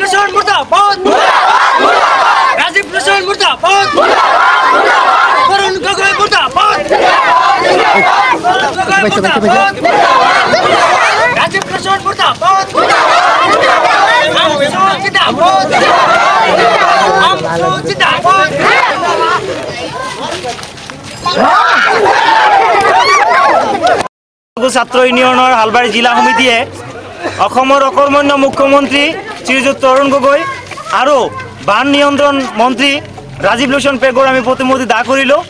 भूषण मुर्दाबाद राजीव भूषण मुर्दाबाद वरुण गोगोई मुर्दाबाद राजीव भूषण मुर्दाबाद ছাত্র ইউনিয়নের হালবাড়ি জিলা সমিতিয়ে অকর্মণ্য মুখ্যমন্ত্রী শ্রীযুক্ত অৰুণ গগৈ আৰু বান নিয়ন্ত্ৰণ মন্ত্ৰী ৰাজীৱ লোচন পেগুৰ আমি প্ৰতিমূৰ্তি দাহ কৰিলোঁ।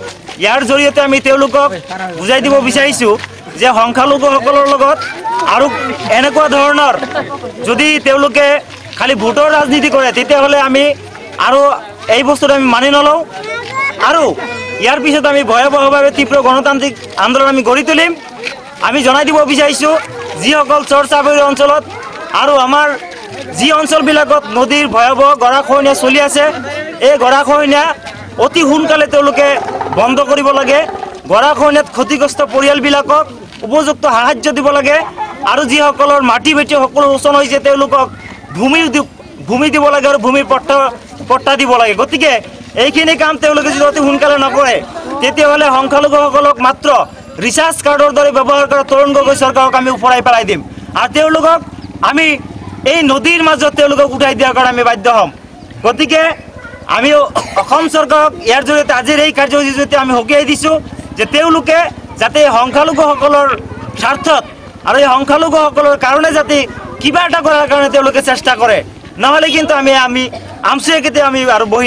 ইয়াৰ জৰিয়তে আমি তেওঁলোকক বুজাই দিব বিচাৰিছোঁ যে সংখ্যালঘুসকলৰ লগত আৰু এনেকুৱা ধৰণৰ যদি তেওঁলোকে খালি ভোটৰ ৰাজনীতি কৰে তেতিয়াহ'লে আমি আৰু এই বস্তুটো আমি মানি নলওঁ আৰু ইয়াৰ পিছত আমি ভয়াৱহভাৱে তীব্ৰ গণতান্ত্ৰিক আন্দোলন আমি গঢ়ি তুলিম। আমি জনাই দিব বিচাৰিছোঁ যিসকল চৰ চাপৰি অঞ্চলত আৰু আমাৰ যি অঞ্চলবিলাকত নদীৰ ভয়াৱহ গৰাখহনীয়া চলি আছে এই গৰাখহনীয়া অতি সোনকালে তেওঁলোকে বন্ধ কৰিব লাগে। গৰাখহনীয়াত ক্ষতিগ্ৰস্ত পৰিয়ালবিলাকক উপযুক্ত সাহায্য দিব লাগে আৰু যিসকলৰ মাটি ভেটি সকলো শোষণ হৈছে তেওঁলোকক ভূমি দিব লাগে আৰু ভূমিৰ পট্টা দিব লাগে। গতিকে এইখিনি কাম তেওঁলোকে যদি অতি সোনকালে নকৰে তেতিয়াহ'লে সংখ্যালঘুসকলক মাত্ৰ ৰিচাৰ্জ কাৰ্ডৰ দৰে ব্যৱহাৰ কৰা তৰুণ গগৈ চৰকাৰক আমি ওফৰাই পেলাই দিম আৰু তেওঁলোকক আমি এই নদীৰ মাজত তেওঁলোকক উঠাই দিয়াৰ কাৰণে আমি বাধ্য হ'ম। গতিকে আমি অসম চৰকাৰক ইয়াৰ জৰিয়তে আজিৰ এই কাৰ্যসূচীৰ জৰিয়তে আমি সকীয়াই দিছোঁ যে তেওঁলোকে যাতে সংখ্যালঘুসকলৰ স্বাৰ্থত আৰু এই সংখ্যালঘুসকলৰ কাৰণে যাতে কিবা এটা কৰাৰ কাৰণে তেওঁলোকে চেষ্টা কৰে, নহ'লে কিন্তু আমি আমচুৱে কেতিয়া আমি আৰু বহি